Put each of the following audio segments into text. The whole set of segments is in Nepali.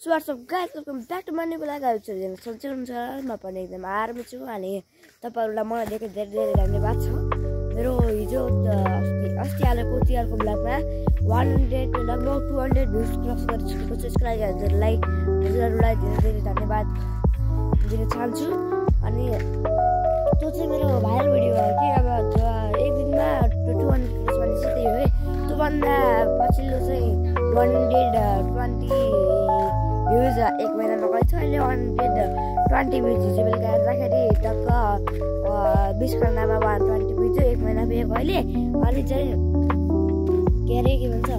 So what's up guys, welcome back to my new blog. सन्चै हुनुहुन्छ? म पनि एकदम आरामै छु। अनि तपाईँहरूलाई मलाई धेरै धेरै धन्यवाद छ। मेरो हिजो अस्ति हालेको तिहारको ब्लगमा 100 लगभग 200 भ्युज क्रस गरिसकेको छु। यसको लागि हजुरहरूलाई धेरै धेरै धन्यवाद दिन चाहन्छु। अनि त्यो चाहिँ मेरो भाइरल भिडियो हो कि अब एक दिनमा 200 क्रस भने चाहिँ त्यही हो है। त्योभन्दा पछिल्लो चाहिँ 120 भ्युज एक महिनामा गएको छ। अहिले 120 भ्युज हिजो बेलुका हेर्दाखेरि टक्क 20 घन्टामा 120 भ्युज एक महिना पुगेको अहिले। अनि चाहिँ के अरे के भन्छ,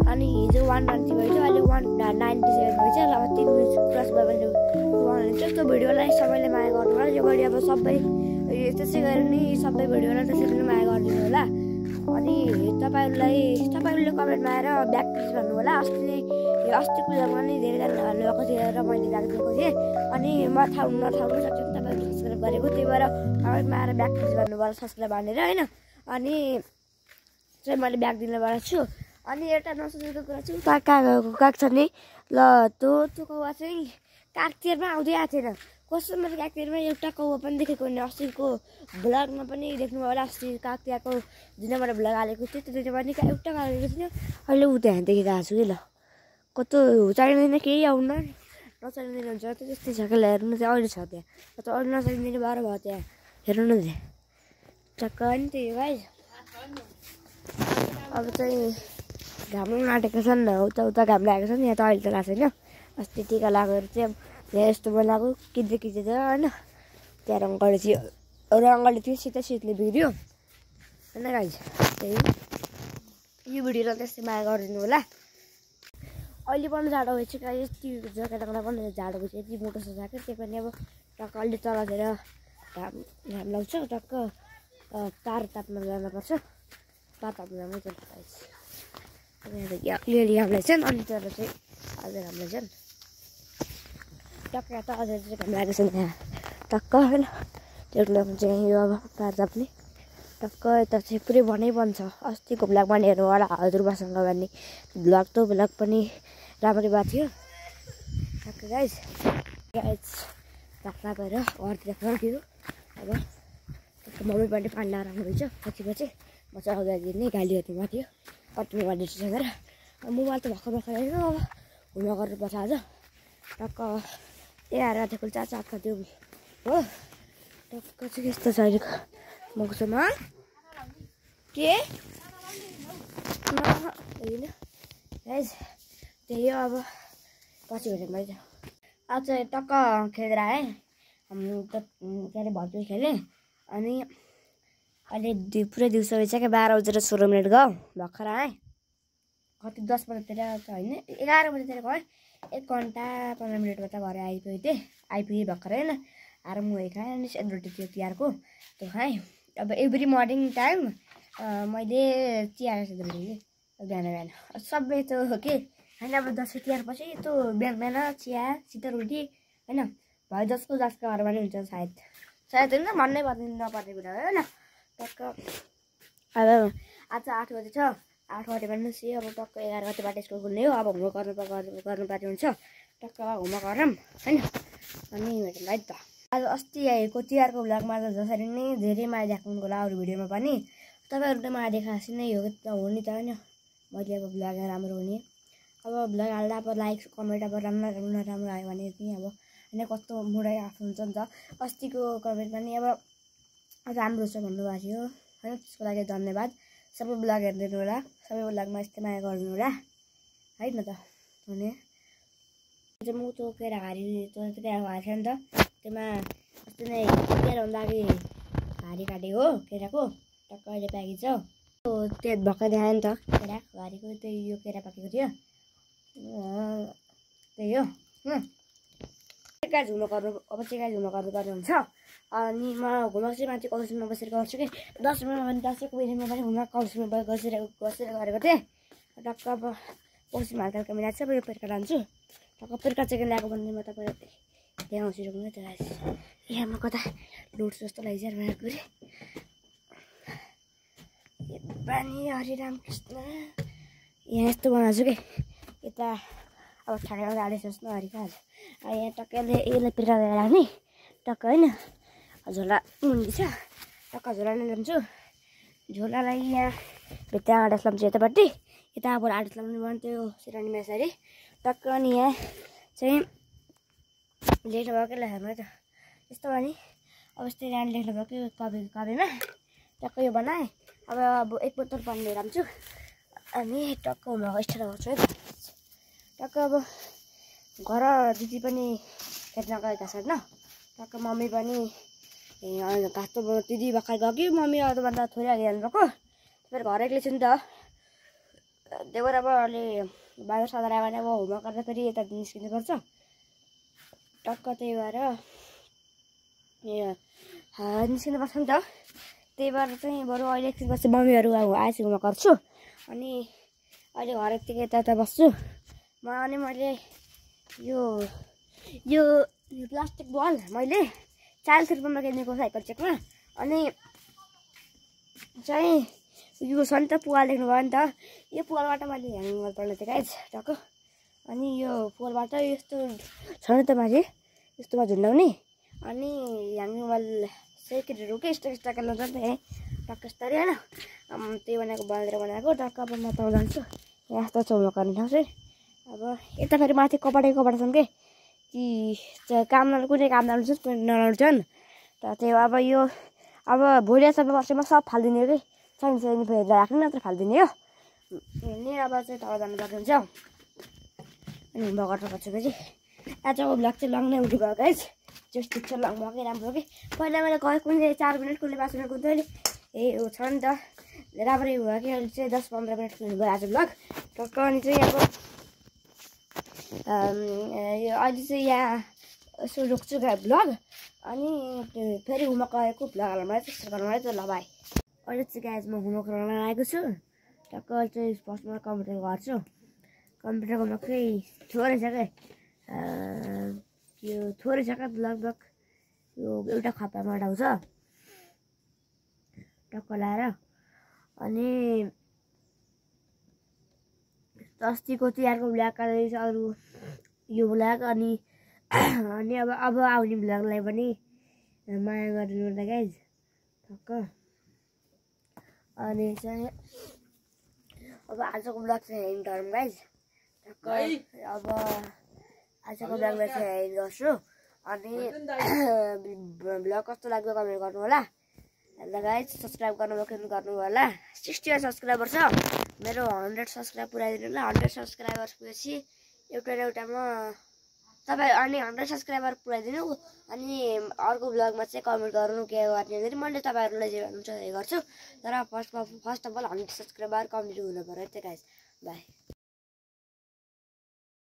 अनि हिजो 120 भएछ, अहिले 197 भएछ। ल 3 भ्युज क्रस भयो भने 200 त्यो भिडियोलाई सबैले माया गर्नु होला। यो भिडियो अब सबै त्यसै गरी नि सबै भिडियोलाई त्यसरी नै माया गरिदिनु होला। अनि तपाईँहरूले कमेन्टमा आएर ब्याक प्लिज भन्नु होला। अस्तिको जग्गामा नि धेरैजना भन्नुभएको थियो र मैले राखिदिएको थिएँ। अनि म नथाउनु सक्छ तपाईँहरूले सब्सक्राइब गरेको, त्यही भएर कमेन्टमा आएर ब्याक प्लिज भन्नुभयो सब्सक्राइब भनेर होइन। अनि चाहिँ मैले ब्याक दिनेबाट छु। अनि एउटा नसोचेको कुरा चाहिँ काग छ नि, ल त्यो कौवा चाहिँ कागतिरमा आउँदै आएको थिएन। कस्तो मैले कागतिरमा एउटा कौवा पनि देखेको नि। अस्तिको भ्लगमा पनि देख्नुभयो होला, अस्ति कागतियाको जुन मैले भ्लग हालेको थिएँ त्यो पनि एउटा हालेको थिएन। अहिले ऊ त्यहाँ देखेको आएको छु कि ल कस्तो चाहिँदैन केही आउन नचाहिँदैन हुन्छ त्यो त्यस्तै छ कि हेर्नु चाहिँ अहिले छ त्यहाँ, अहिले नचाहिँदैन 12 भयो त्यहाँ हेर्नु न त्यहाँ टक्क। नि त्यही हो भाइ। अब चाहिँ घाम नाटेको छ नि, उता घाम लागेको छ नि, यहाँ त अहिले त लाग्छ होइन। अस्ति टिका लगाएर चाहिँ यहाँ यस्तो बनाएको किच्दै होइन। त्यहाँ रङ्गले थियो शीतले बिग्रियो होइन गाइज। त्यही यो भिडियोलाई त्यस्तै माया गरिदिनु होला। अहिले पनि जाडो भएछ क्या, यति जग्गामा पनि जाडो भएछ, यति मोटो छ ज्याकेट। त्यो पनि अब टक्क अलि तलतिर घाम लाग्छ, टक्क तार ताप्न जानुपर्छ। तार ताप्न जानु पर्छ गाइज। अलिअलि घाम लाग्छ नि, अनि तर चाहिँ अझै घाम लाग्छ नि टक्क। त अझै चाहिँ घाम लागेको छ यहाँ टक्क होइन। त्यो चाहिँ यो अब तार ताप्ने टक्क। यता चाहिँ पुरै भनै बन्छ। अस्तिको भ्लग पनि हेर्नु होला हजुरबासँग भन्ने भ्लग पनि राम्ररी भएको थियो टक्क गाइज। राख्दा गएर घरतिर फर्क्यो। अब मम्मी पनि पानी लगाएर आउनुहुन्छ पछि म चाहिँ अगाडि नै गालीहरू भएको थियो कटिङ गर्ने सकेर। मोबाइल त भर्खर होइन, अब घुमा गर्नुपर्छ आज टक्क। 11 गते खुल्छ चाटको त्यो हो टक्क। चाहिँ यस्तो छ अहिले मौसममा के होइन गाइज। त्यही हो अब पछि हेरेँ मैले आज चाहिँ टक्क खेलेर आएँ। के अरे भर्खर खेलेँ। अनि अहिले पुरै दिउँसो भइसक्यो क्या, 12:16 गयो भर्खर आएँ। कति 10 बजेतिर त होइन 11 बजेतिर गएँ। 1 घन्टा 15 मिनटमा त घर आइपुगेँ भर्खर होइन। आएर मुही खाएँ अनि सेलरोटी थियो तिहारको त्यो खाएँ। अब एभ्री मर्निङ टाइम मैले चिया सेलरोटी कि बिहान सबै त्यो हो कि होइन। अब दसैँ तिहार पछि त्यो बिहान चिया रोटी होइन भयो जसको घरमा नि हुन्छ सायद होइन, भन्नै नपर्ने कुरा हो होइन टक्क। अब आज 8 गते छ, 8 गते भन्नुहोस् अब टक्क 11 गतेबाट स्कुल खुल्ने हो। अब होमवर्क गर्नुपर्ने हुन्छ टक्क होमवर्क गरौँ होइन। अनि भाइ त आज अस्ति आएको तिहारको भ्लगमा त जसरी नै धेरै माया देखाउनुको होला अरू भिडियोमा पनि तपाईँहरूले माया देखाएको नै हो नि त होइन। मैले अब भ्लग राम्रो हुने अब भ्लग हाल्दा अब लाइक कमेन्ट अब राम्रो आयो भने पनि अब होइन कस्तो मुडै आफ्नो हुन्छ नि त। अस्तिको कमेन्ट पनि अब राम्रो छ भन्नुभएको थियो होइन, त्यसको लागि धन्यवाद। सबै भ्लग हेरिदिनु होला, सबै भ्लगमा यस्तै माया गरिदिनु होला होइन त। भने म त्यो केराघारी थियो नि त, त्यसमा अस्ति नै केराभन्दा अघि घारी काटेको हो केराको टक्क। अहिले प्याकेज छ त्यो भर्खर देखायो नि त केराघारीको, त्यही यो केरा पाकेको थियो त्यही हो। झुमा गर्नुपर्ने हुन्छ। अनि म होमवर्क चाहिँ माथि कलेजमा बसेर गर्छु कि 10 दसैँको बेलामा पनि होमवर्क कलेजमा बसेर गरेको थिएँ टक्क। अब पश्चिम हल्का मिलाएको छ। अब यो पेर्का लान्छु टक्क। पेर्का चाहिँ ल्याएको भन्ने म तपाईँलाई देखाउँछु रुक्नु त गाइस। यहाँ म कता लुट्छु जस्तो लागिन्छ मेरो कुरी पानी हरि रामकृष्ण। यहाँ यस्तो बनाएको छु कि यता अब ठ्याक्कै गाडी सोच्नु हरिकाल्छ यहाँ टक्कै यसलाई पिर्काएर राख्ने टक्क होइन झोला मुन्डी छ टक्क झोला नै ल्याउँछु झोलालाई यहाँ भित्र आँटा लाउँछु यतापट्टि यताबाट आँटा लाउनु भने त्यो सिरानीमा यसरी टक्क अनि यहाँ चाहिँ लेख्नु भएकै लेख्नु है त यस्तो भने अब यस्तै यहाँ लेख्नु भएको कपीमा टक्क यो बनाएँ अब एक बोतल पानी लिएर आउँछु अनि टक्क म स्टार्ट गर्छु है टक्क अब घर दिदी पनि खेल्न गएका छन् टक्क मम्मी पनि घाँस दिदी भर्खर गयो कि मम्मी अरूभन्दा थोरै अघि जानुभएको फेरि घर एक्लै छु नि त त्यही भएर अब अहिले बाहिर सदाएर आयो भने अब होमवर्क गर्दा फेरि यता निस्किनुपर्छ टक्क त्यही भएर निस्किनुपर्छ नि त त्यही भएर चाहिँ बरु अहिले एकछिन बस्छु मम्मीहरू आएपछि होमवर्क गर्छु अनि अहिले घर यतिकै यता बस्छु अनि मैले यो प्लास्टिक बल मैले 40 रुपियाँमा किनेको साइकल चेकमा अनि चाहिँ यो छ नि त पुवाल देख्नुभयो नि त यो पुवालबाट मैले ह्याङ्गिङ वाल बनाएको थिएँ गाइज टक्क अनि यो पुवालबाट यस्तो छ नि त माथि यस्तोमा झुन्डाउने अनि ह्याङ्गिङ वाल चाहिँ केटीहरू के यस्तो लगाउँछ नि त टक्क यस्तरी होइन त्यही बनाएको टक्क अब म त जान्छु यहाँ यस्तो छेउमा गर्ने ठाउँ चाहिँ अब यता फेरि माथि कपडा छन् कि काम कुनै काम नलाउनु छन् त त्यो अब यो अब भोलि सबै वर्षमा सब फालिदिने हो कि साइन्स फेरि राख्ने नत्र फालिदिने हो नि अब चाहिँ तल जानु पर्ने हुन्छ अनि होमवर्क गर्नु पर्छ फेरि आजको भ्लग चाहिँ लङ नै उठ्यो भयो गाइज जस ठिक छ लङ भएकै राम्रो हो कि पहिला मैले गएँ कुनै 4 मिनट कुनै 5 मिनट कुन्थ्यो अहिले हो छ नि त राम्रै भयो कि अहिले चाहिँ 10-15 मिनट कुन्नु भयो आज भ्लग टक्क अनि चाहिँ अब यो अहिले चाहिँ यहाँ यसो रोक्छु भ्लग अनि फेरि होमवर्क आएको भ्लग हाल्नु त्यस्तो गर्नु है त ल भाइ अहिले चाहिँ गाइज म होमवर्क गर्न आएको छु टक्क चाहिँ फर्स्टमा कम्प्युटर गर्छु कम्प्युटरको मात्रै थोरै छ क्या यो थोरै छ क्या लगभग यो एउटा खप्पामा उठाउँछ टक्क लाएर अनि अस्तिको तिहारको भ्लग रहेछ अरू यो भ्लग अनि अब आउने भ्लगलाई पनि माया गरिदिनु होला गाइज टक्क अनि चाहिँ अब आजको भ्लग चाहिँ हेर्नु धर्म गाइज टक्क अब आजको भ्लगलाई चाहिँ हेर्नु गर्छु अनि भ्लग कस्तो लाग्यो कमेन्ट गर्नु होला ल गाइज सब्सक्राइब गर्नु होला 60 सब्सक्राइबर छ मेरो 100 सब्सक्राइब पुऱ्याइदिनु ल 100 सब्सक्राइबर्स पुगेपछि एउटामा तपाईँ अनि 100 सब्सक्राइबर पुऱ्याइदिनु अनि अर्को भ्लगमा चाहिँ कमेन्ट गर्नु के गर्ने मैले तपाईँहरूलाई जे भन्नुहुन्छ त्यही गर्छु तर first of all 100 subscriber complete हुनु पर्यो है त गाइज बाई